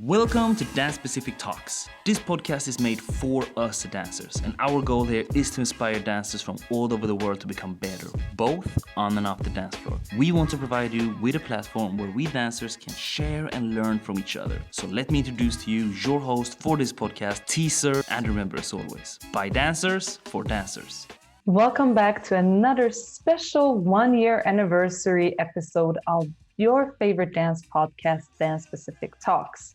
Welcome to Dance Specific Talks. This podcast is made for us dancers, and our goal here is to inspire dancers from all over the world to become better, both on and off the dance floor. We want to provide you with a platform where we dancers can share and learn from each other. So let me introduce to you your host for this podcast, Teaser, and remember as always, by dancers, for dancers. Welcome back to another special 1-year anniversary episode of your favorite dance podcast, Dance Specific Talks.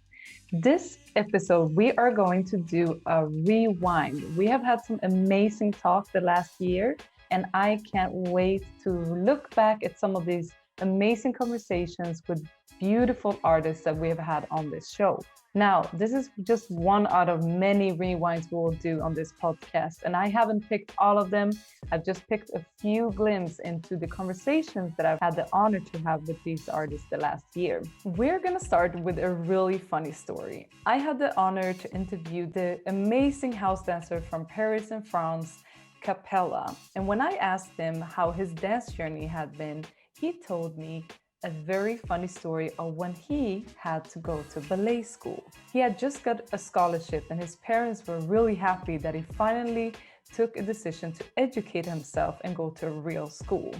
This episode, we are going to do a rewind. We have had some amazing talk the last year, and I can't wait to look back at some of these amazing conversations with beautiful artists that we have had on this show. Now, this is just one out of many rewinds we will do on this podcast, and I haven't picked all of them. I've just picked a few glimpses into the conversations that I've had the honor to have with these artists the last year. We're gonna start with a really funny story. I had the honor to interview the amazing house dancer from Paris and France, Kapela. And when I asked him how his dance journey had been, he told me a very funny story of when he had to go to ballet school. He had just got a scholarship and his parents were really happy that he finally took a decision to educate himself and go to a real school.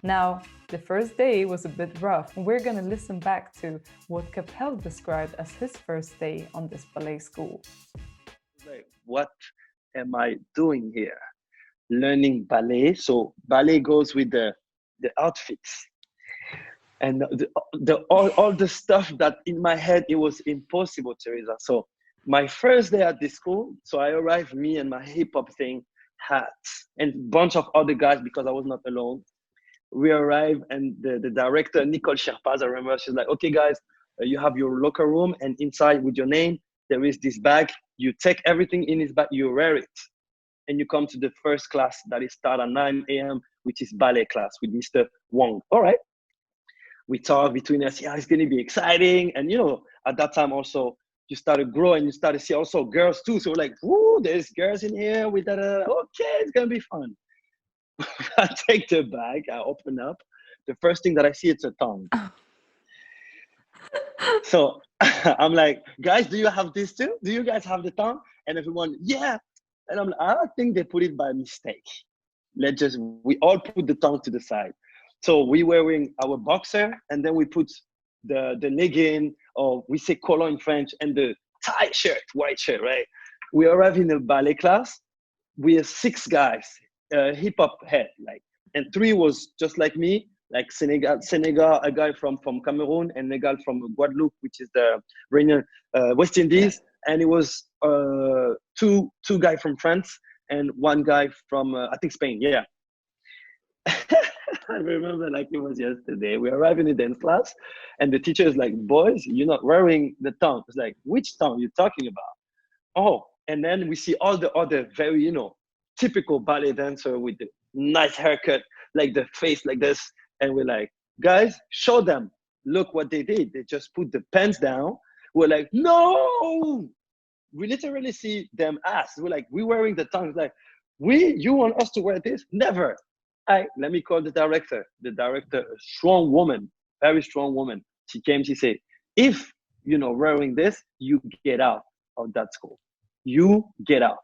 Now, the first day was a bit rough, and we're gonna listen back to what Kapela described as his first day on this ballet school. Like, what am I doing here? Learning ballet. So ballet goes with the outfits. And all the stuff that in my head, it was impossible, Teresa. So my first day at this school, so I arrived, me and my hip hop thing, hats, and a bunch of other guys because I was not alone. We arrived and the director, Nicole Sherpaz, I remember, she's like, okay guys, you have your locker room and inside with your name, there is this bag. You take everything in this bag, you wear it. And you come to the first class that is start at 9 a.m., which is ballet class with Mr. Wong. All right. We talk between us, yeah, it's going to be exciting. And, you know, at that time also, you start to grow and you start to see also girls too. So we're like, woo, there's girls in here. Okay, it's going to be fun. I take the bag, I open up. The first thing that I see, it's a tongue. So I'm like, guys, do you have this too? Do you guys have the tongue? And everyone, yeah. And I'm like, I think they put it by mistake. We all put the tongue to the side. So we were wearing our boxer, and then we put the Neguin, or we say collar in French, and the tie shirt, white shirt, right? We arrived in the ballet class. We are 6 guys, hip hop head, like, and 3 was just like me, like Senegal, a guy from Cameroon, and Negal from Guadeloupe, which is the West Indies, and it was two guys from France and 1 guy from I think Spain, yeah. I remember like it was yesterday. We arrived in the dance class and the teacher is like, boys, you're not wearing the tongue. It's like, which tongue you talking about? Oh, and then we see all the other very, typical ballet dancer with the nice haircut, like the face like this. And we're like, guys, show them. Look what they did. They just put the pants down. We're like, no! We literally see them ask. We're like, we're wearing the tongue. It's like, you want us to wear this? Never. Let me call the director. The director, a strong woman, very strong woman. She came, she said, if wearing this, you get out of that school. You get out.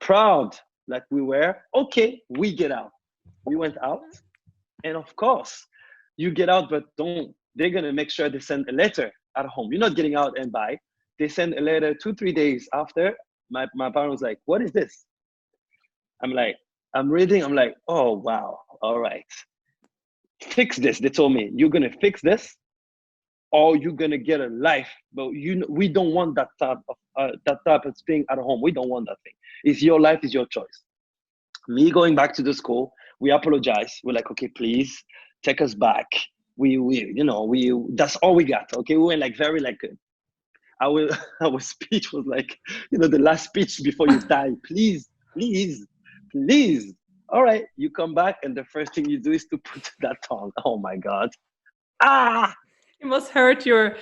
Proud like we were, okay, we get out. We went out. And of course, you get out, but they're going to make sure they send a letter at home. You're not getting out and buy. They send a letter 2-3 days after. My parents was like, what is this? I'm reading, I'm like, oh, wow, all right. Fix this, they told me. You're gonna fix this or you're gonna get a life. But we don't want that type of thing at home. We don't want that thing. It's your life, it's your choice. Me going back to the school, we apologize. We're like, okay, please take us back. That's all we got, okay? We went like very like, our speech was like, the last speech before you die. Please. All right, you come back and the first thing you do is to put that tongue. Oh my God. It must hurt your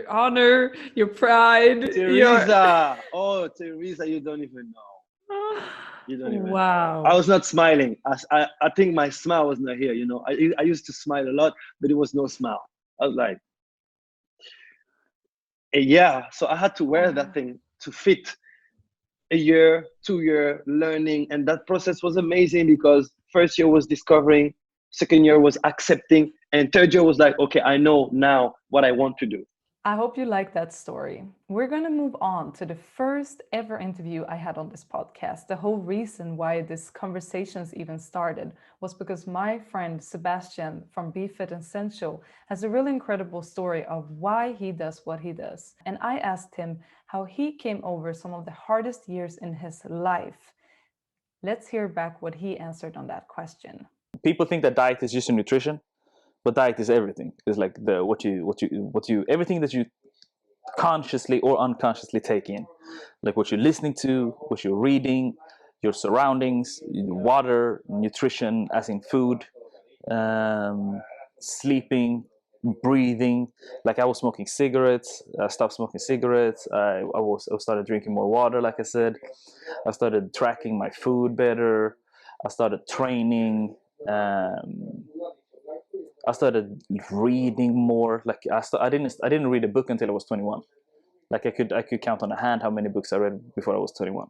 honor, your pride. Teresa. Oh, Teresa, you don't even know. You don't even Wow. know. I was not smiling. I think my smile was not here, I used to smile a lot, but it was no smile. I was like, Yeah, so I had to wear that thing to fit a year, 2 year learning. And that process was amazing because first year was discovering, second year was accepting, and third year was like, okay, I know now what I want to do. I hope you like that story. We're going to move on to the first ever interview I had on this podcast. The whole reason why this conversations even started was because my friend Sebastian from Be Fit And Sensual has a really incredible story of why he does what he does. And I asked him how he came over some of the hardest years in his life. Let's hear back what he answered on that question. People think that diet is just a nutrition, but diet is everything. It's like what you everything that you consciously or unconsciously take in, like what you're listening to, what you're reading, your surroundings, water, nutrition, as in food, sleeping, breathing. Like I was smoking cigarettes, I stopped smoking cigarettes. I started drinking more water. Like I said, I started tracking my food better. I started training. I started reading more. Like I didn't read a book until I was 21. Like I could count on a hand how many books I read before I was 21.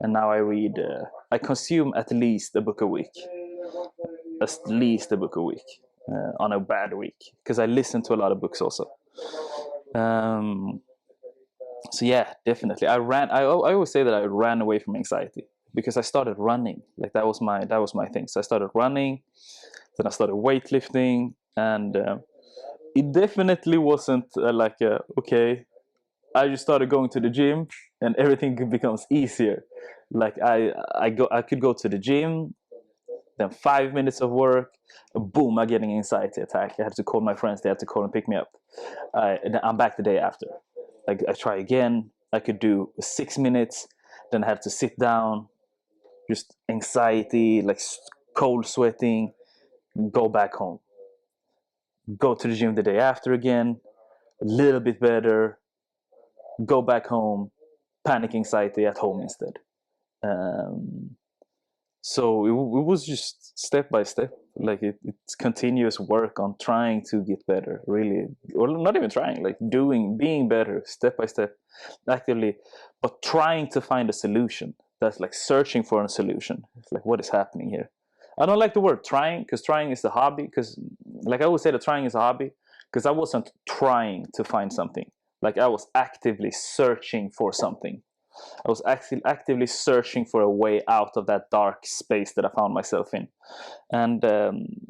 And now I consume at least a book a week. At least a book a week on a bad week, because I listen to a lot of books also. So yeah, definitely. I always say that I ran away from anxiety because I started running. Like that was my thing. So I started running, then I started weightlifting, and it definitely wasn't okay. I just started going to the gym and everything becomes easier. Like I could go to the gym, then 5 minutes of work, boom, I get an anxiety attack. I had to call my friends. They had to call and pick me up. And I'm back the day after. Like I try again. I could do 6 minutes, then I had to sit down. Just anxiety, like cold sweating. Go back home. Go to the gym the day after again. A little bit better. Go back home. Panic anxiety at home instead. So it was just step by step. Like it's continuous work on trying to get better, really, or not even trying, like being better step by step, actively, but trying to find a solution. That's like searching for a solution. It's like, what is happening here? I don't like the word trying, because trying is a hobby. Because like I always say that trying is a hobby, because I wasn't trying to find something. Like I was actively searching for something. I was actually actively searching for a way out of that dark space that I found myself in. And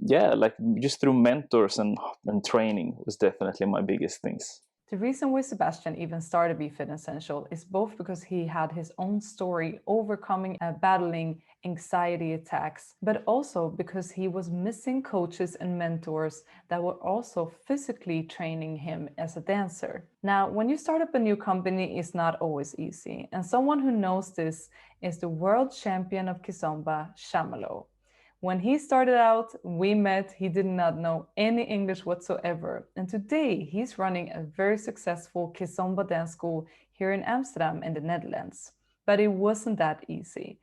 yeah, like just through mentors and training was definitely my biggest things. The reason why Sebastian even started Be Fit And Sensual is both because he had his own story overcoming and battling anxiety attacks, but also because he was missing coaches and mentors that were also physically training him as a dancer. Now, when you start up a new company, it's not always easy. And someone who knows this is the world champion of Kizomba, Chamalo. When he started out, we met, he did not know any English whatsoever. And today he's running a very successful Kizomba dance school here in Amsterdam in the Netherlands. But it wasn't that easy.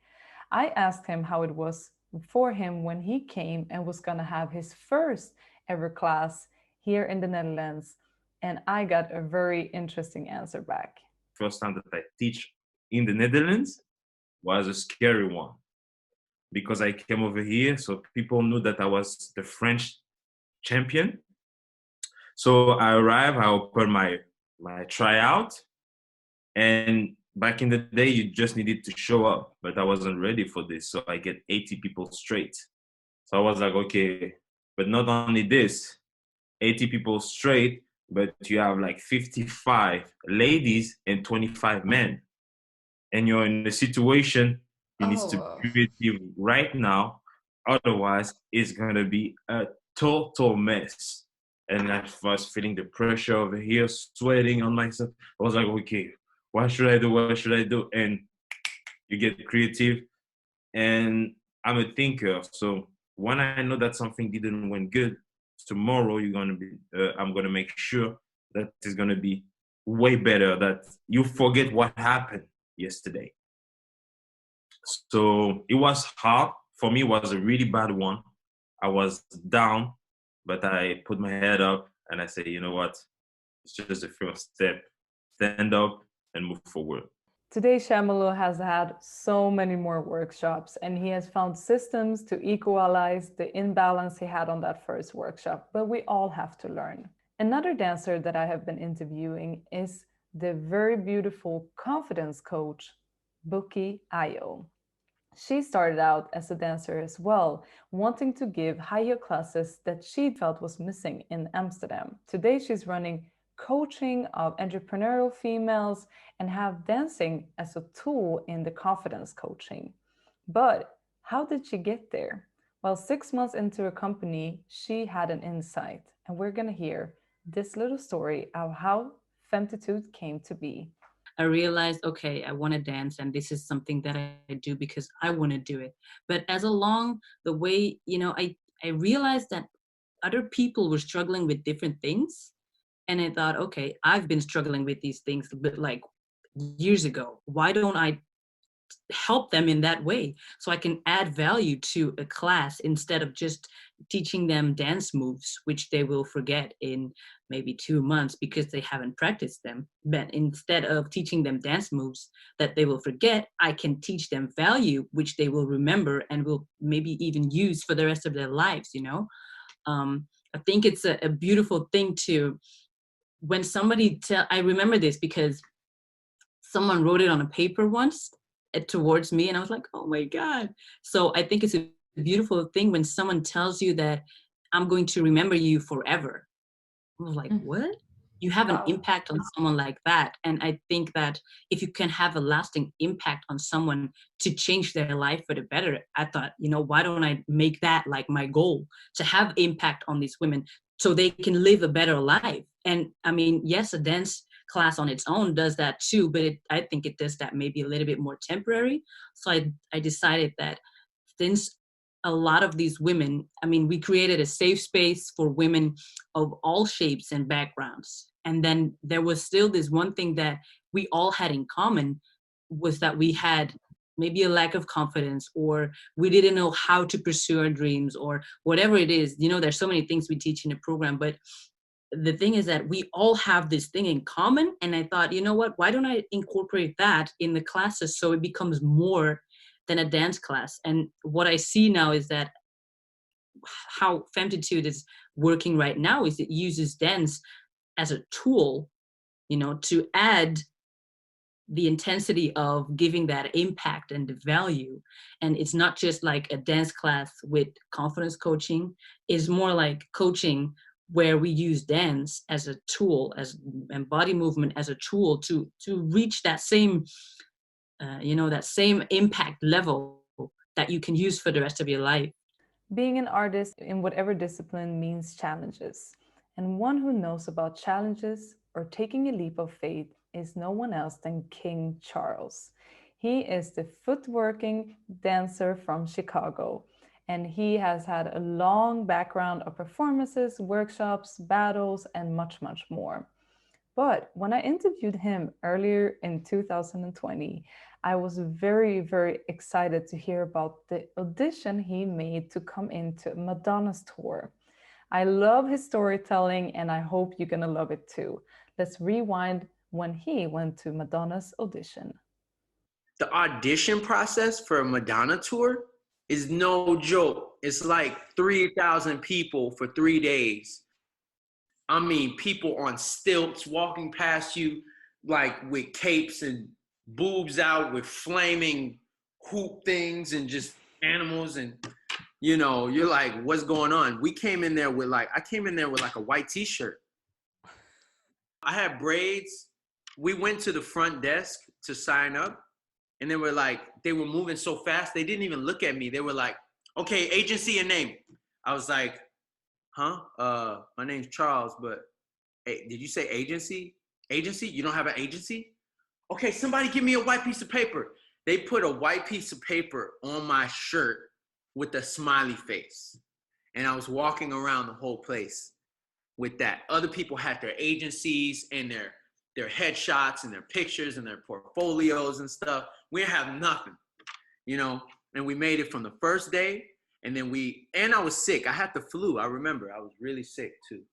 I asked him how it was for him when he came and was gonna have his first ever class here in the Netherlands. And I got a very interesting answer back. First time that I teach in the Netherlands was a scary one, because I came over here, so people knew that I was the French champion. So I arrived, I opened my tryout, and back in the day, you just needed to show up, but I wasn't ready for this. So I get 80 people straight. So I was like, okay, but not only this, 80 people straight, but you have like 55 ladies and 25 men. And you're in a situation you need to be creative right now. Otherwise, it's going to be a total mess. And I was feeling the pressure over here, sweating on myself. I was like, okay, what should I do? What should I do? And you get creative. And I'm a thinker. So when I know that something didn't went good, tomorrow I'm going to make sure that it's going to be way better, that you forget what happened yesterday. So it was hard. For me, it was a really bad one. I was down, but I put my head up and I said, you know what? It's just the first step. stand up, and move forward. Today, Chamalo has had so many more workshops, and he has found systems to equalize the imbalance he had on that first workshop, but we all have to learn. Another dancer that I have been interviewing is the very beautiful confidence coach, Bukky Ayo. She started out as a dancer as well, wanting to give higher classes that she felt was missing in Amsterdam. Today, she's running coaching of entrepreneurial females and have dancing as a tool in the confidence coaching. But how did she get there? Well, 6 months into her company, she had an insight, and we're going to hear this little story of how Femtitude came to be. I realized, okay, I want to dance, and this is something that I do because I want to do it. But as along the way, I realized that other people were struggling with different things. And I thought, okay, I've been struggling with these things, but like years ago. Why don't I help them in that way so I can add value to a class instead of just teaching them dance moves, which they will forget in maybe 2 months because they haven't practiced them. But instead of teaching them dance moves that they will forget, I can teach them value, which they will remember and will maybe even use for the rest of their lives, I think it's a beautiful thing to, when somebody I remember this because someone wrote it on a paper once towards me, and I was like, oh my God. So I think it's a beautiful thing when someone tells you that I'm going to remember you forever. I was like, what? You have an impact on someone like that. And I think that if you can have a lasting impact on someone to change their life for the better, I thought, why don't I make that like my goal, to have impact on these women so they can live a better life. And I mean, yes, a dance class on its own does that too, but I think it does that maybe a little bit more temporary. So I decided that since a lot of these women, I mean, we created a safe space for women of all shapes and backgrounds. And then there was still this one thing that we all had in common, was that we had maybe a lack of confidence, or we didn't know how to pursue our dreams, or whatever it is. There's so many things we teach in the program, but the thing is that we all have this thing in common. And I thought, you know what, why don't I incorporate that in the classes so it becomes more than a dance class? And what I see now is that how Femtitude is working right now is it uses dance as a tool, to add the intensity of giving that impact and the value. And it's not just like a dance class with confidence coaching. It's more like coaching where we use dance as a tool, and body movement as a tool to reach that same, that same impact level that you can use for the rest of your life. Being an artist in whatever discipline means challenges. And one who knows about challenges or taking a leap of faith is no one else than King Charles. He is the footworking dancer from Chicago, and he has had a long background of performances, workshops, battles, and much, much more. But when I interviewed him earlier in 2020, I was very, very excited to hear about the audition he made to come into Madonna's tour. I love his storytelling, and I hope you're gonna love it too. Let's rewind when he went to Madonna's audition. The audition process for a Madonna tour is no joke. It's like 3,000 people for 3 days. I mean, people on stilts walking past you, like with capes and boobs out with flaming hoop things and just animals. And, you're like, what's going on? I came in there with like a white t-shirt. I had braids. We went to the front desk to sign up. And they were moving so fast, they didn't even look at me. They were like, okay, agency and name. I was like, huh? My name's Charles, but hey, did you say agency? Agency? You don't have an agency? Okay, somebody give me a white piece of paper. They put a white piece of paper on my shirt with a smiley face. And I was walking around the whole place with that. Other people had their agencies and their headshots and their pictures and their portfolios and stuff. We didn't have nothing, and we made it from the first day. And then I was sick. I had the flu. I remember I was really sick too.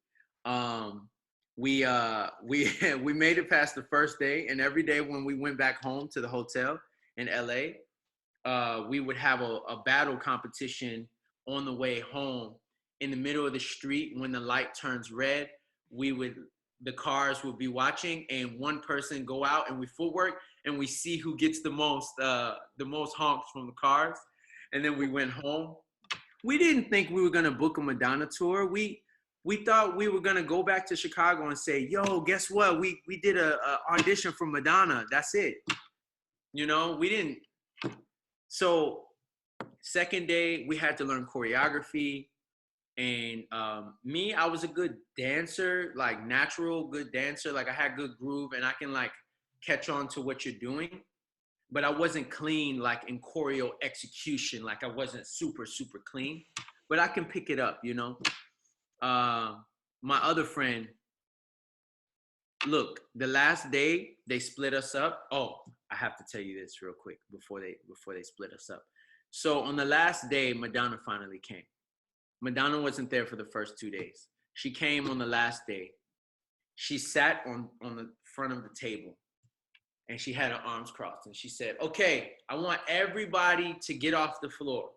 we made it past the first day, and every day when we went back home to the hotel in LA, we would have a battle competition on the way home in the middle of the street. When the light turns red, the cars would be watching, and one person go out and we footwork, and we see who gets the most honks from the cars. And then we went home. We didn't think we were gonna book a Madonna tour. We thought we were gonna go back to Chicago and say, yo, guess what? We did a audition for Madonna. That's it. You know, we didn't. So second day, we had to learn choreography. And me, I was a good dancer, like natural good dancer. Like I had good groove and I can like catch on to what you're doing. But I wasn't clean like in choreo execution. Like I wasn't super, super clean. But I can pick it up, you know. My other friend, look, the last day they split us up. Oh, I have to tell you this real quick before they split us up. So on the last day, Madonna finally came. Madonna wasn't there for the first 2 days. She came on the last day. She sat on the front of the table and she had her arms crossed and she said, okay, I want everybody to get off the floor.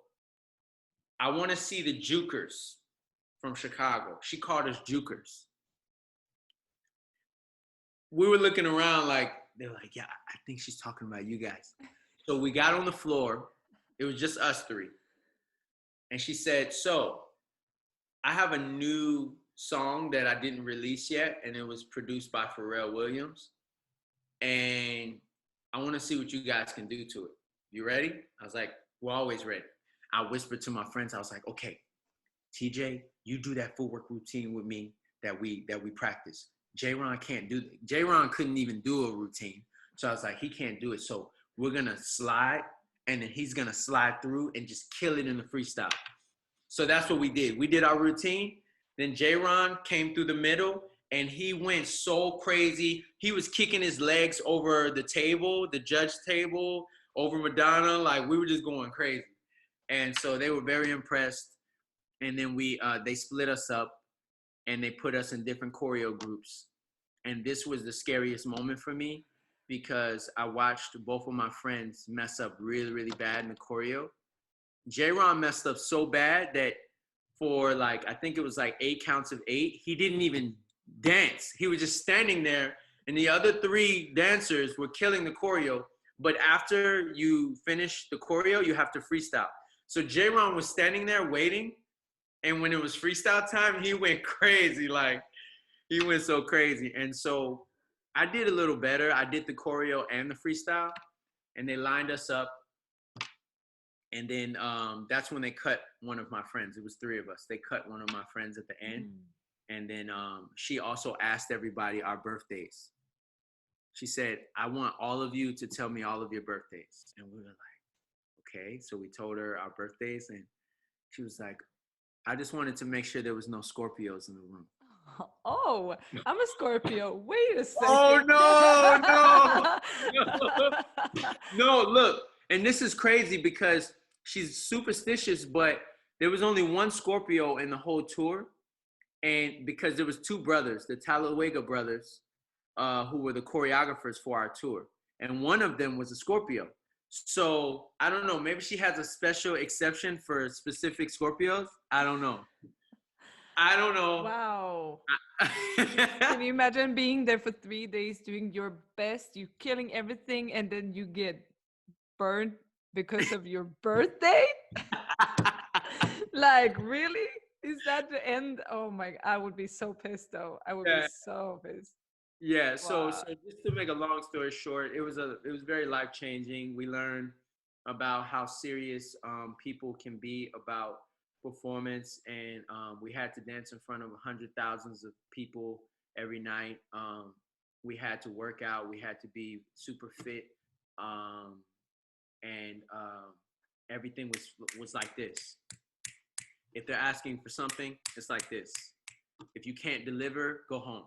I want to see the jukers from Chicago. She called us jukers. We were looking around like, they were like, yeah, I think she's talking about you guys. So we got on the floor. It was just us three. And she said, so I have a new song that I didn't release yet, and it was produced by Pharrell Williams. And I want to see what you guys can do to it. You ready? I was like, we're always ready. I whispered to my friends. I was like, okay, TJ, you do that footwork routine with me that we practice. J-Ron can't do that. J-Ron couldn't even do a routine. So I was like, he can't do it. So we're going to slide, and then he's going to slide through and just kill it in the freestyle. So that's what we did. We did our routine. Then J-Ron came through the middle, and he went so crazy. He was kicking his legs over the table, the judge table, over Madonna. Like, we were just going crazy. And so they were very impressed. And then they split us up, and they put us in different choreo groups. And this was the scariest moment for me because I watched both of my friends mess up really, really bad in the choreo. J-Ron messed up so bad that for like, I think it was like 8 counts of 8, he didn't even dance. He was just standing there, and the other 3 dancers were killing the choreo. But after you finish the choreo, you have to freestyle. So J-Ron was standing there waiting, and when it was freestyle time, he went crazy. Like, he went so crazy. And so I did a little better. I did the choreo and the freestyle, and they lined us up. And then that's when they cut one of my friends. It was 3 of us. They cut one of my friends at the end. And then she also asked everybody our birthdays. She said, I want all of you to tell me all of your birthdays. And we were like, okay. So we told her our birthdays, and she was like, I just wanted to make sure there was no Scorpios in the room. Oh, I'm a Scorpio. Wait a second. Oh, no. No, look. And this is crazy because she's superstitious, but there was only one Scorpio in the whole tour. And because there was 2 brothers, the Talawega brothers, who were the choreographers for our tour. And one of them was a Scorpio. So I don't know, maybe she has a special exception for specific Scorpios. I don't know. Wow. Can you imagine being there for 3 days, doing your best, you killing everything, and then you get burned because of your birthday? Like, really? Is that the end? Oh my, I would be so pissed though. I would be so pissed. Yeah, so just to make a long story short, it was very life-changing. We learned about how serious people can be about performance, and we had to dance in front of thousands of people every night. We had to work out. We had to be super fit, and everything was like this. If they're asking for something, it's like this. If you can't deliver, go home.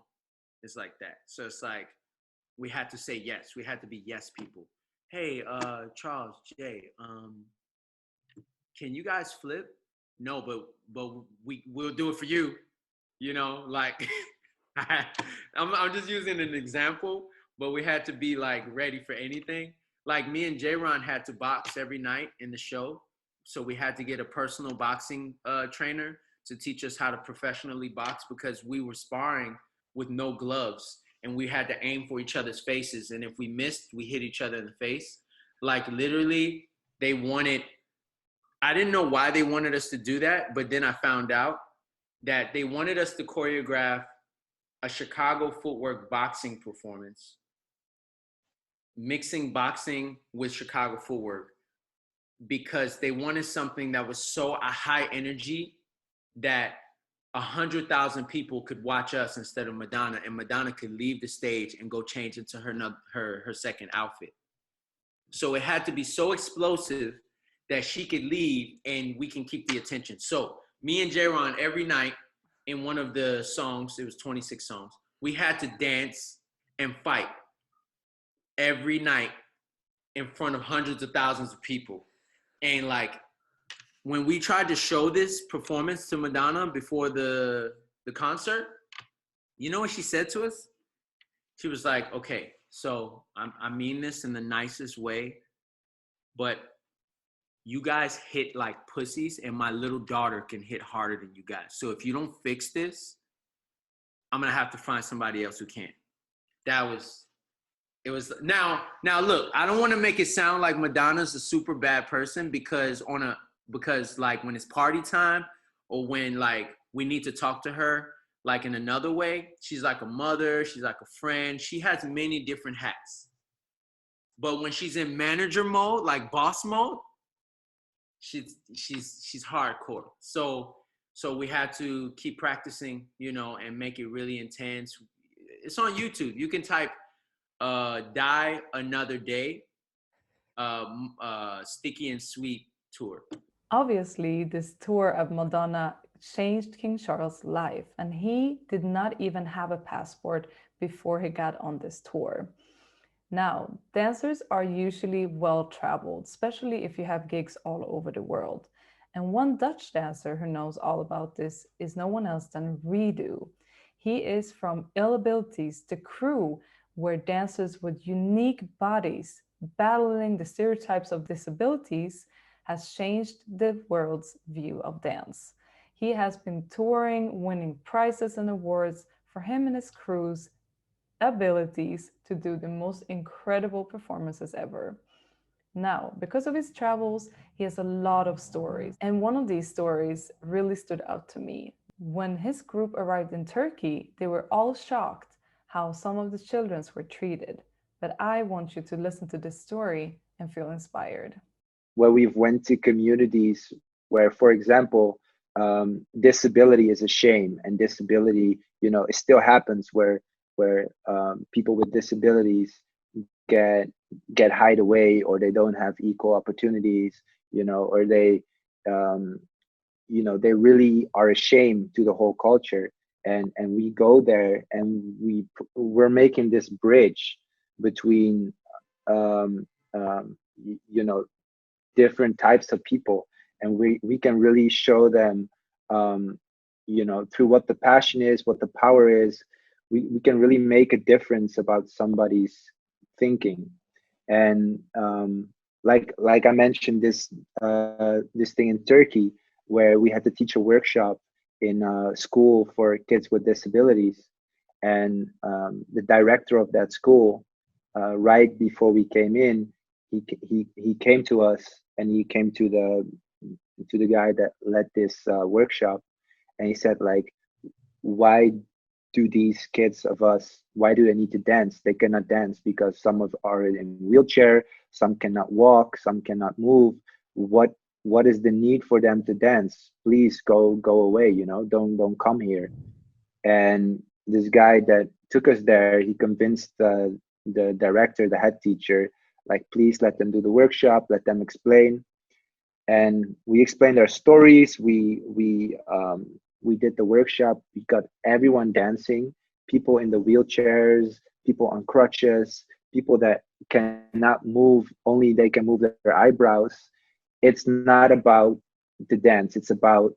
It's like that. So it's like we had to say yes. We had to be yes people. Hey, Charles, Jay, can you guys flip? No, but we'll do it for you. You know, like I'm just using an example, but we had to be like ready for anything. Like me and J-Ron had to box every night in the show. So we had to get a personal boxing trainer to teach us how to professionally box because we were sparring with no gloves and we had to aim for each other's faces. And if we missed, we hit each other in the face. Like literally, they wanted, I didn't know why they wanted us to do that, but then I found out that they wanted us to choreograph a Chicago footwork boxing performance, mixing boxing with Chicago footwork, because they wanted something that was so a high energy that 100,000 people could watch us instead of Madonna, and Madonna could leave the stage and go change into her second outfit. So it had to be so explosive that she could leave and we can keep the attention. So me and J-Ron every night in one of the songs, it was 26 songs, we had to dance and fight every night in front of hundreds of thousands of people. And like, when we tried to show this performance to Madonna before the concert, you know what she said to us? She was like, okay, so I mean this in the nicest way, but you guys hit like pussies and my little daughter can hit harder than you guys. So if you don't fix this, I'm gonna have to find somebody else who can. It was now look, I don't want to make it sound like Madonna's a super bad person because like when it's party time or when like we need to talk to her like in another way, she's like a mother, she's like a friend, she has many different hats. But when she's in manager mode, like boss mode, she's hardcore. So we had to keep practicing, you know, and make it really intense. It's on YouTube. You can type Die Another Day, Sticky and Sweet tour. Obviously, this tour of Madonna changed King Charles' life, and he did not even have a passport before he got on this tour. Now, dancers are usually well-traveled, especially if you have gigs all over the world. And one Dutch dancer who knows all about this is no one else than Redo. He is from Ill Abilities, the crew where dancers with unique bodies battling the stereotypes of disabilities has changed the world's view of dance. He has been touring, winning prizes and awards for him and his crew's abilities to do the most incredible performances ever. Now, because of his travels, he has a lot of stories. And one of these stories really stood out to me. When his group arrived in Turkey, they were all shocked how some of the children were treated. But I want you to listen to this story and feel inspired. Where we've went to communities where, for example, disability is a shame, and disability, you know, it still happens where people with disabilities get hide away, or they don't have equal opportunities, you know, or they you know, they really are ashamed to the whole culture. And we go there and we're making this bridge between you know, different types of people, and we can really show them you know, through what the passion is, what the power is, we can really make a difference about somebody's thinking. And like I mentioned, this thing in Turkey where we had to teach a workshop in a school for kids with disabilities, and the director of that school, right before we came in, he came to us, and he came to the guy that led this workshop, and he said, like, why do these kids of us, why do they need to dance? They cannot dance because some of are in wheelchair, some cannot walk, some cannot move. What is the need for them to dance? Please go away, you know, don't come here. And this guy that took us there, he convinced the director, the head teacher, like, please let them do the workshop, let them explain. And we explained our stories. We did the workshop. We got everyone dancing, people in the wheelchairs, people on crutches, people that cannot move, only they can move their eyebrows. It's not about the dance, it's about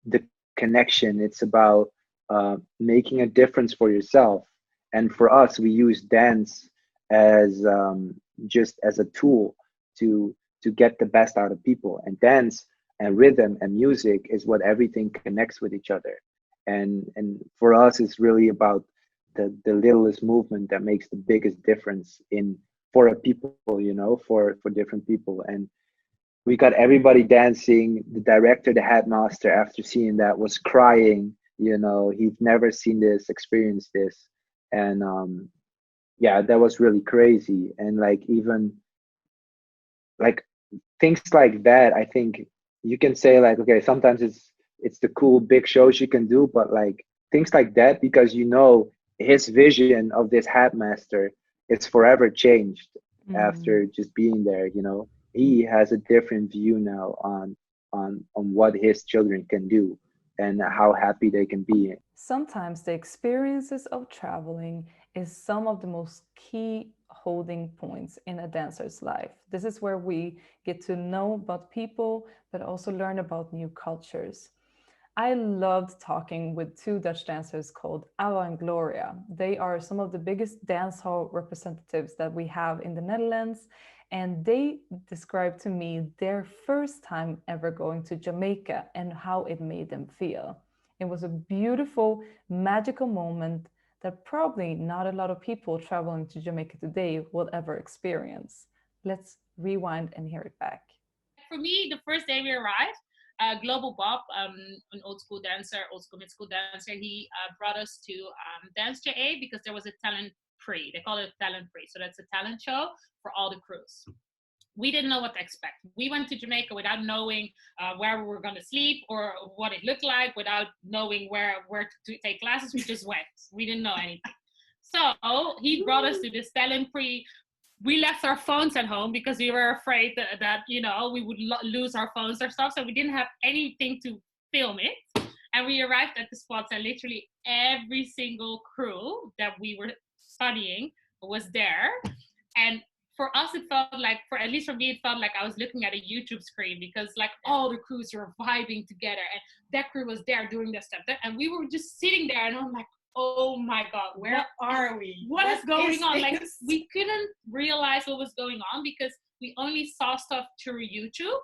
the connection. It's about making a difference for yourself. And for us, we use dance as just as a tool to get the best out of people. And dance and rhythm and music is what everything connects with each other. And for us, it's really about the littlest movement that makes the biggest difference in for a people, for different people. And we got everybody dancing. The director, the headmaster, after seeing that, was crying. He'd never seen this, experienced this. And yeah, that was really crazy. And like, even like things like that, I think you can say like, okay, sometimes it's the cool big shows you can do, but like things like that, because his vision of this headmaster is forever changed after just being there. He has a different view now on what his children can do and how happy they can be. Sometimes the experiences of traveling is some of the most key holding points in a dancer's life. This is where we get to know about people, but also learn about new cultures. I loved talking with two Dutch dancers called Awa and Gloria. They are some of the biggest dancehall representatives that we have in the Netherlands, and they described to me their first time ever going to Jamaica and how it made them feel. It was a beautiful, magical moment that probably not a lot of people traveling to Jamaica today will ever experience. Let's rewind and hear it back. For me, the first day we arrived, Global Bob, an old school dancer, old school mid school dancer, he brought us to Dance JA because there was a talent pre. They call it talent pre. So that's a talent show for all the crews. We didn't know what to expect. We went to Jamaica without knowing where we were going to sleep or what it looked like, without knowing where to take classes. We just went. We didn't know anything. So he brought us to this talent pre. We left our phones at home because we were afraid that we would lose our phones or stuff. So we didn't have anything to film it. And we arrived at the spots, and literally every single crew that we were studying was there. And for us, it felt like, at least for me, it felt like I was looking at a YouTube screen, because like all the crews were vibing together, and that crew was there doing their stuff. And we were just sitting there, and I'm like, oh my God, where are we? What is going on? Like, we couldn't realize what was going on because we only saw stuff through YouTube,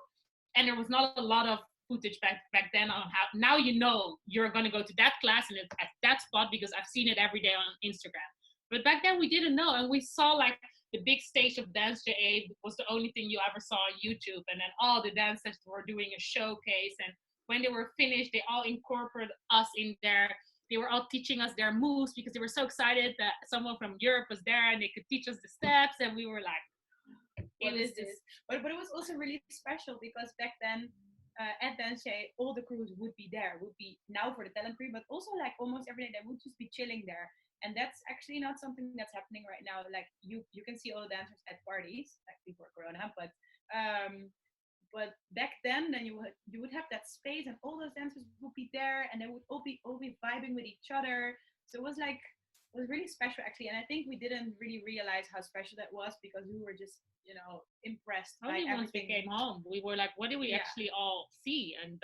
and there was not a lot of footage back then on how now you're going to go to that class and it's at that spot because I've seen it every day on Instagram. But back then we didn't know, and we saw like the big stage of Dance JA was the only thing you ever saw on YouTube, and then all the dancers were doing a showcase, and when they were finished, they all incorporated us in there. They were all teaching us their moves because they were so excited that someone from Europe was there and they could teach us the steps, and we were like, what is this? But it was also really special because back then at Dance JA, all the crews would be there, would be now for the talent pre, but also like almost every day they would just be chilling there. And that's actually not something that's happening right now. Like you can see all the dancers at parties, like before Corona, but back then you would have that space, and all those dancers would be there, and they would all be vibing with each other. So it was really special actually, and I think we didn't really realize how special that was because we were just impressed only by once we everything. came home we were like, what do we actually all see? And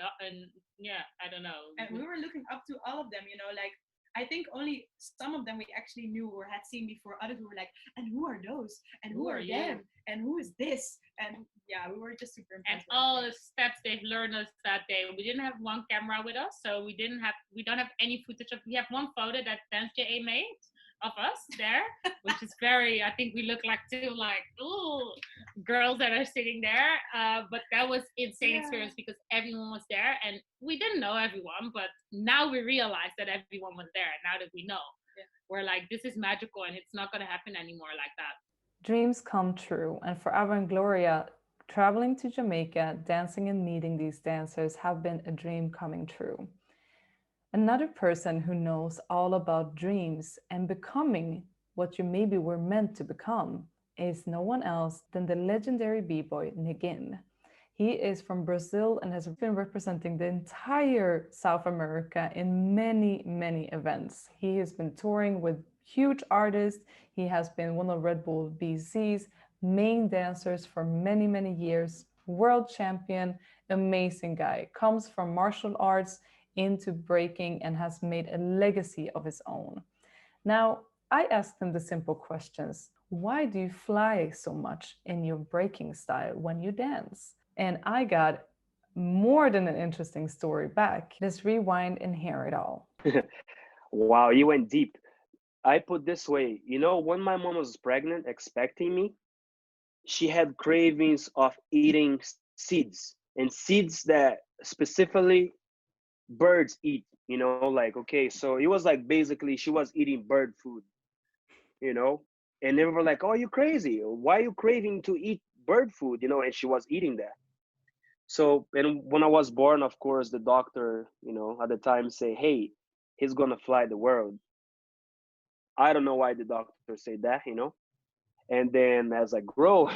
yeah, I don't know, and we were looking up to all of them, like I think only some of them we actually knew or had seen before. Others were like, and who are those? And who are them? And who is this? And yeah, we were just super impressed. And all the steps they've learned us that day. We didn't have one camera with us, so we don't have any footage of. We have one photo that Dance JA made of us there, which is very. I think we look like two ooh girls that are sitting there. But that was insane experience because everyone was there, and we didn't know everyone, but now we realize that everyone was there. Now that we know, we're like, this is magical, and it's not going to happen anymore like that. Dreams come true, and for Awa and Gloria, traveling to Jamaica, dancing and meeting these dancers have been a dream coming true. Another person who knows all about dreams and becoming what you maybe were meant to become is no one else than the legendary b-boy Neguin. He is from Brazil and has been representing the entire South America in many, many events. He has been touring with huge artists. He has been one of Red Bull BC's main dancers for many, many years. World champion, amazing guy. Comes from martial arts, into breaking and has made a legacy of his own. Now, I asked him the simple questions. Why do you fly so much in your breaking style when you dance? And I got more than an interesting story back. Let's rewind and hear it all. Wow, you went deep. I put this way, when my mom was pregnant, expecting me, she had cravings of eating seeds and seeds that specifically birds eat, like, okay, so it was like basically she was eating bird food, you know, and they were like, oh, you crazy? Why are you craving to eat bird food? And she was eating that. So, and when I was born, of course, the doctor, at the time say, hey, he's gonna fly the world. I don't know why the doctor said that. And then as I grow,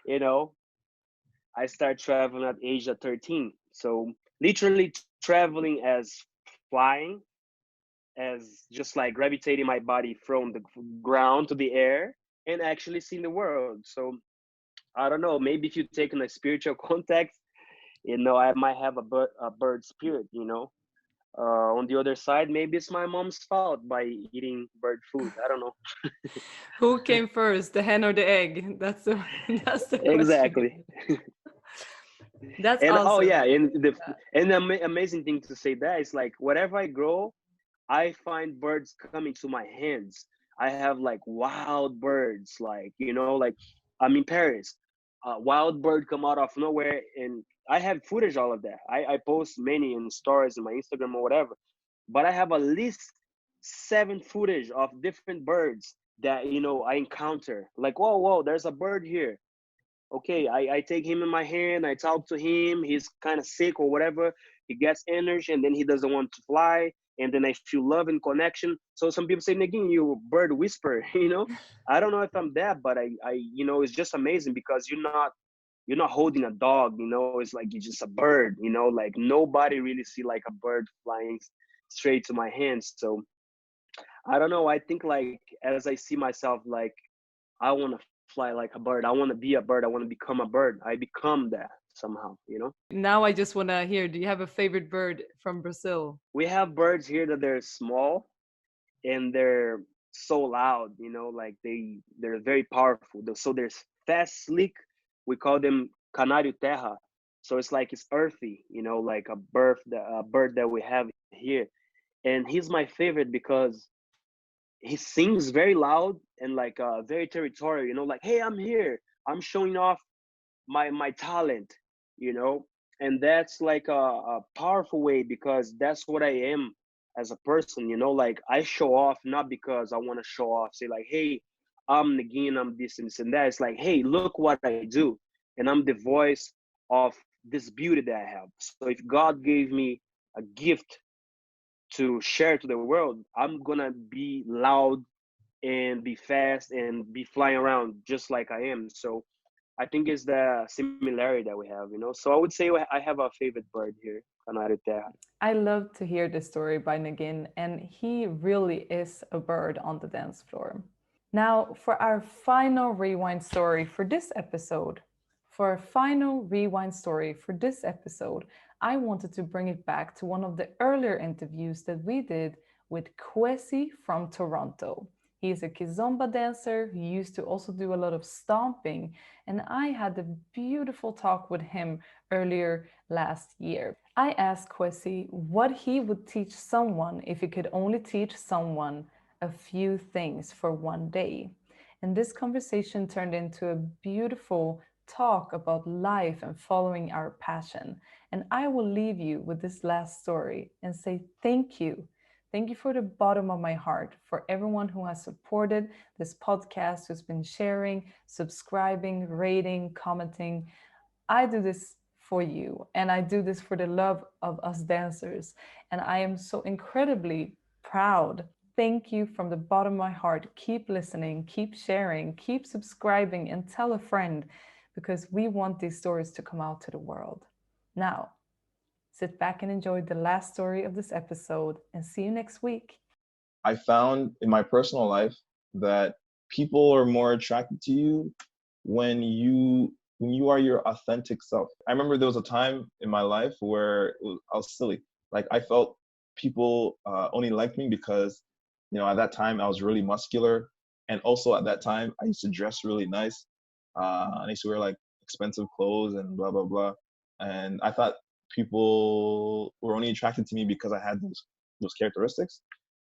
you know, I start traveling at age of 13. So literally traveling as flying, as just like gravitating my body from the ground to the air and actually seeing the world. So I don't know, maybe if you take in a spiritual context, I might have a bird spirit. On the other side, maybe it's my mom's fault by eating bird food. I don't know. Who came first, the hen or the egg? That's the that's the question. Exactly. That's And oh awesome. yeah, and the amazing thing to say that is like whatever I grow, I find birds coming to my hands. I have like wild birds, like like I'm in Paris, a wild bird come out of nowhere, and I have footage all of that. I post many in stories in my Instagram or whatever, but I have at least 7 footage of different birds that I encounter. Like whoa, there's a bird here. Okay, I take him in my hand, I talk to him, he's kind of sick or whatever, he gets energy and then he doesn't want to fly, and then I feel love and connection. So some people say, Neguin, you a bird whisperer. I don't know if I'm that, but I it's just amazing because you're not holding a dog. It's like you're just a bird. Like nobody really see like a bird flying straight to my hands. So I don't know, I think like as I see myself, like I want to fly like a bird. I want to be a bird. I want to become a bird. I become that somehow. Now I just want to hear, do you have a favorite bird from Brazil? We have birds here that they're small and they're so loud, like they're very powerful. So there's fast, sleek. We call them canario terra. So it's like it's earthy, like a bird that we have here. And he's my favorite because he sings very loud and like very territorial, like, hey, I'm here, I'm showing off my talent, you know and that's like a powerful way because that's what I am as a person. Like I show off not because I want to show off, say like, hey, I'm Neguin, I'm this and this and that. It's like, hey, look what I do, and I'm the voice of this beauty that I have. So if God gave me a gift to share to the world, I'm gonna be loud and be fast and be flying around just like I am. So I think it's the similarity that we have. So I would say I have a favorite bird here, Canario Terra. I love to hear this story by Neguin, and he really is a bird on the dance floor. Now, for our final rewind story for this episode, I wanted to bring it back to one of the earlier interviews that we did with Kwesi from Toronto. He's a kizomba dancer who used to also do a lot of stomping, and I had a beautiful talk with him earlier last year. I asked Kwesi what he would teach someone if he could only teach someone a few things for one day. And this conversation turned into a beautiful talk about life and following our passion. And I will leave you with this last story and say thank you. Thank you for the bottom of my heart for everyone who has supported this podcast, who's been sharing, subscribing, rating, commenting. I do this for you, and I do this for the love of us dancers. And I am so incredibly proud. Thank you from the bottom of my heart. Keep listening, keep sharing, keep subscribing, and tell a friend because we want these stories to come out to the world. Now, sit back and enjoy the last story of this episode, and see you next week. I found in my personal life that people are more attracted to you when you are your authentic self. I remember there was a time in my life where I was silly. Like I felt people only liked me because, you know, at that time I was really muscular, and also at that time I used to dress really nice. I used to wear like expensive clothes and blah blah blah. And I thought people were only attracted to me because I had those characteristics.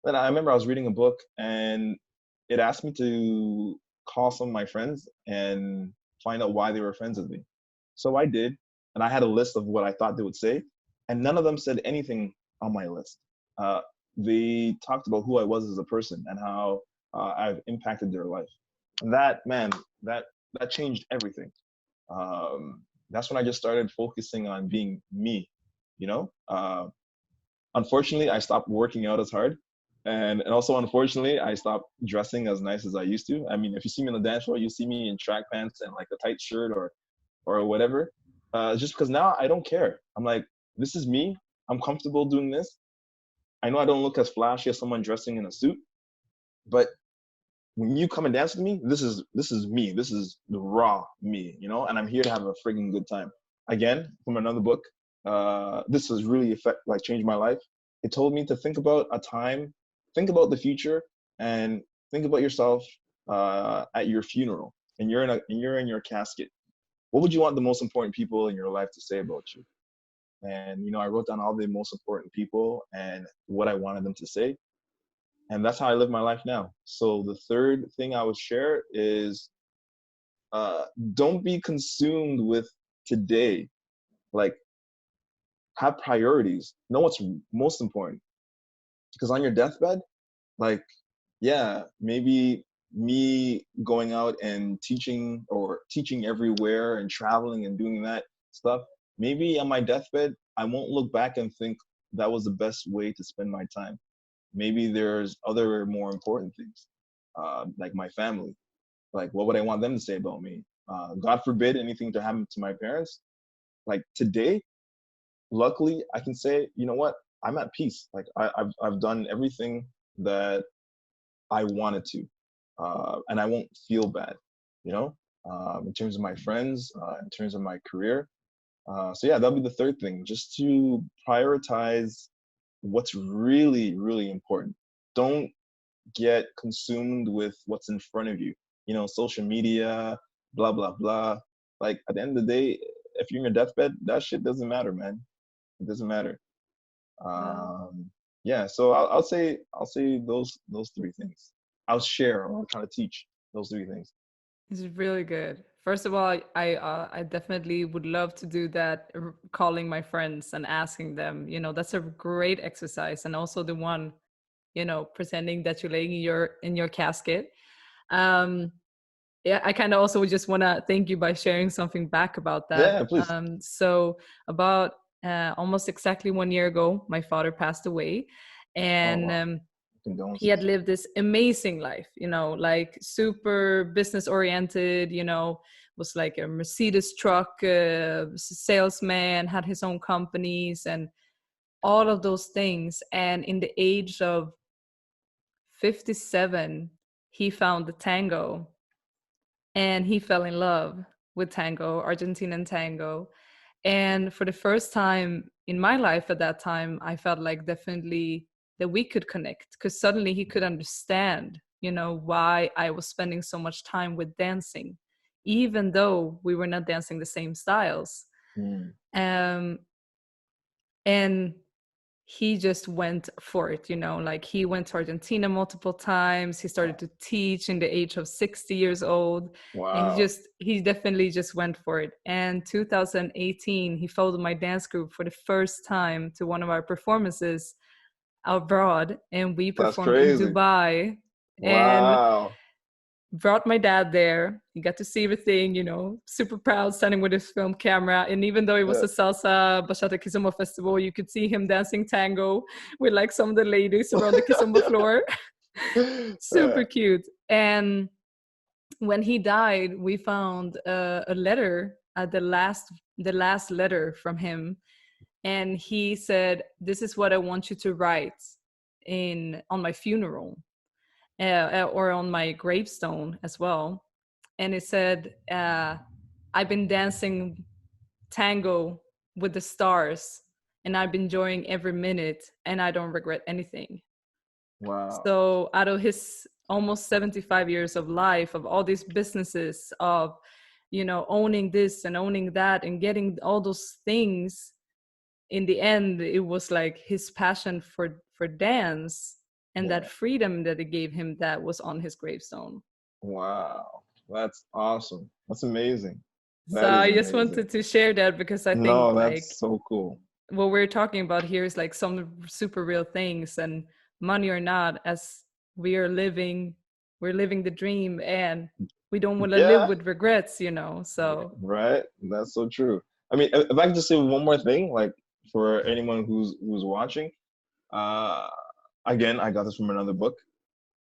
Then I remember I was reading a book and it asked me to call some of my friends and find out why they were friends with me. So I did, and I had a list of what I thought they would say, and none of them said anything on my list. Uh, they talked about who I was as a person and how I've impacted their life. And that, man, that changed everything. That's when I just started focusing on being me, you know? Unfortunately, I stopped working out as hard. And also, unfortunately, I stopped dressing as nice as I used to. I mean, if you see me on the dance floor, you see me in track pants and like a tight shirt or whatever. Just because now I don't care. I'm like, this is me. I'm comfortable doing this. I know I don't look as flashy as someone dressing in a suit, but when you come and dance with me, this is me. This is the raw me, you know. And I'm here to have a friggin' good time. Again, from another book, this has really changed my life. It told me to think about a time, think about the future, and think about yourself at your funeral, and you're in your casket. What would you want the most important people in your life to say about you? And you know, I wrote down all the most important people and what I wanted them to say, and that's how I live my life now. So the third thing I would share is don't be consumed with today. Like, have priorities. Know what's most important. Because on your deathbed, like, yeah, maybe me going out and teaching or teaching everywhere and traveling and doing that stuff, maybe on my deathbed, I won't look back and think that was the best way to spend my time. Maybe there's other more important things, like my family. Like, what would I want them to say about me? God forbid anything to happen to my parents. Like today, luckily, I can say, you know what? I'm at peace. Like I've done everything that I wanted to, and I won't feel bad. You know, in terms of my friends, in terms of my career. So yeah, that'll be the third thing. Just to prioritize what's really, really important. Don't get consumed with what's in front of you. You know, social media, blah blah blah. Like at the end of the day, if you're in your deathbed, that shit doesn't matter, man. It doesn't matter. Yeah, so I'll say those three things. I'll share or I'll try to teach those three things. It's really good. First of all, I definitely would love to do that, calling my friends and asking them. You know, that's a great exercise, and also the one, you know, pretending that you're laying in your casket. Um, yeah, I kind of also just want to thank you by sharing something back about that. Yeah, please. So about almost exactly 1 year ago, my father passed away, and Oh, wow. he had Condolences. lived this amazing life, you know, like super business oriented, you know, was like a Mercedes truck salesman, had his own companies and all of those things. And in the age of 57, he found the tango and he fell in love with tango, Argentinian tango. And for the first time in my life at that time, I felt like definitely that we could connect, because suddenly he could understand, you know, why I was spending so much time with dancing, even though we were not dancing the same styles. Mm. And he just went for it, you know, like he went to Argentina multiple times. He started to teach in the age of 60 years old. And Wow. he definitely just went for it. And 2018, he followed my dance group for the first time to one of our performances abroad. And we That's performed in crazy. Dubai. And Wow. brought my dad there. He got to see everything, you know, super proud, standing with his film camera. And even though it was Yeah. a salsa bachata kizomba festival, you could see him dancing tango with like some of the ladies around the kizomba floor. Super cute. And when he died, we found a letter at the last letter from him, and he said, "This is what I want you to write on my funeral." Or on my gravestone as well. And it said, I've been dancing tango with the stars, and I've been enjoying every minute, and I don't regret anything. Wow. So out of his almost 75 years of life, of all these businesses, of, you know, owning this and owning that and getting all those things, in the end, it was like his passion for dance and that freedom that it gave him that was on his gravestone. Wow. That's awesome. That's amazing. So I just wanted to share that because I think no, like that's so cool. what we're talking about here is like some super real things, and money or not, as we're living the dream, and we don't want to live with regrets, you know. So right, that's so true. I mean, if I could just say one more thing, like for anyone who's watching, again, I got this from another book.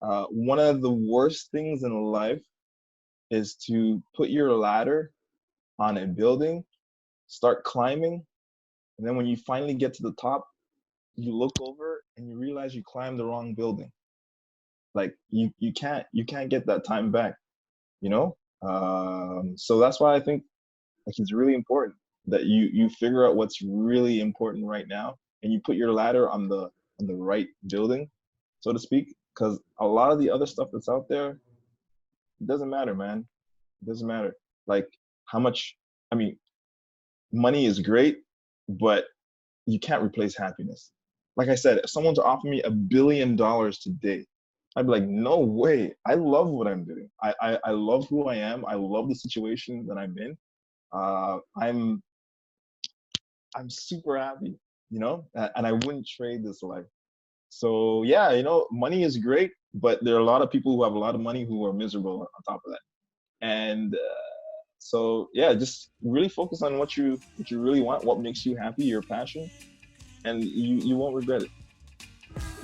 One of the worst things in life is to put your ladder on a building, start climbing, and then when you finally get to the top, you look over and you realize you climbed the wrong building. Like you can't get that time back, you know. So that's why I think like it's really important that you figure out what's really important right now, and you put your ladder on the right building, so to speak, because a lot of the other stuff that's out there, it doesn't matter, man. It doesn't matter. Like how much, I mean, money is great, but you can't replace happiness. Like I said, if someone to offer me $1 billion today, I'd be like, no way. I love what I'm doing. I love who I am. I love the situation that I'm in. I'm super happy, you know, and I wouldn't trade this life. So yeah, you know, money is great, but there are a lot of people who have a lot of money who are miserable on top of that. And so yeah, just really focus on what you really want, what makes you happy, your passion, and you won't regret it.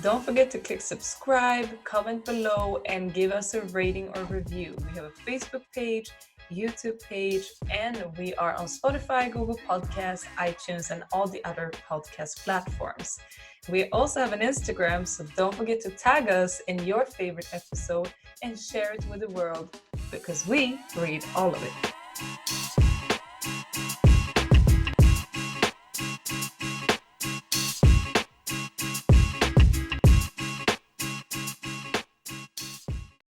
don't forget to click subscribe, comment below, and give us a rating or review. We have a Facebook page, YouTube page, and we are on Spotify, Google Podcasts, iTunes, and all the other podcast platforms. We also have an Instagram, so don't forget to tag us in your favorite episode and share it with the world, because we read all of it.